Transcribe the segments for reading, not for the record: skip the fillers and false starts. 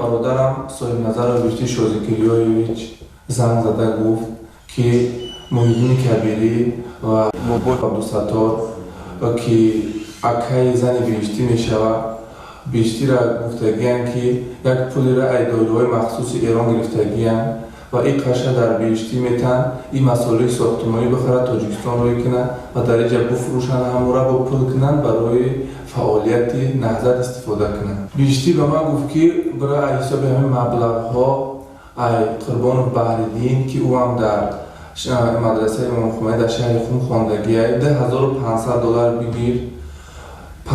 برادرم صاحب نظر بهشتی شازیکلیایویچ زنگ زده گفت که محیدین کبیری و بابای عبدالستار و که اکای زن بهشتی می شود بهشتی را گفتگیان که یک پولی را ایدایلوهای مخصوص ایران گرفتگیان و این قشه در بهشتی میتن این مسئله ساختمانی بخوره تاجیکستان روی کنن و در اینجا بفروشن همون را با پول کنن برای فعالیت نهضت استفاده کنن. بهشتی به من گفت که برای حساب همین مبلغ ها قربان بحرالدین که او هم در مدرسه امام خمینی در شهر خم خواندگیه $10,500 بگیر، $500 $10,000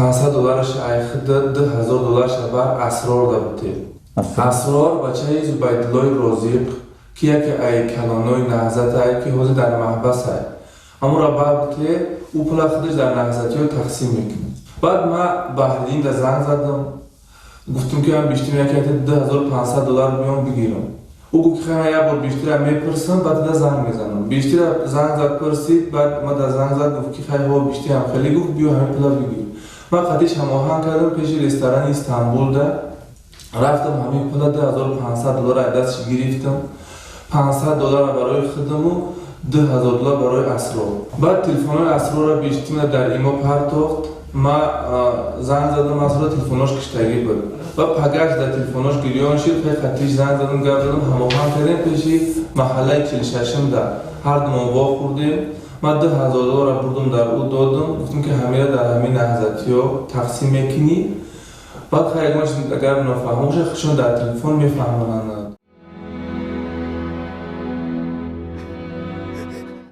بر اسرار دابته. اسرار بچه زبیدالله رازق که یکی ای کلانوی نهضت ای که حوضی در محبس ای اما را بعد که او پلا خودش در نهضتی ها تقسیم میکنه. بعد ما بحرالدین در زنگ زدم گفتم که من بیشتر میگه $10,500 بیام بگیرم. او گفت که من یک بار بیشتر میپرسم بعد در زنگ میزنم. بیشتر زنگ زد پرسید بعد ما در زنگ زد گفت که خیلی ها بیشتر هم خیلی گفت بیا همین پلا بگیر. من قدیش هماهنگ کردم پیش رستوران استانبول ده رفتم همین پلا $10,500 دستش گرفتم. $500 برای خودم و $10,000 برای اسرار. بعد تلفن اسرار را بیشتر در ایما پرداخت. ما زنگ زدم اسرار تلفنش کشتگی بود و پگاش در تلفنش گریان شد خیلی خطیش زنگ زدم گفت زدم هماهنگ کردیم پیش محله 46 در هر دو ما خوردیم. من $10,000 بردم در او دادم گفتم که همه در همین نهضتی ها تقسیم میکنی. بعد خیلی اگر نفهموش خشون در تلفن میفهمن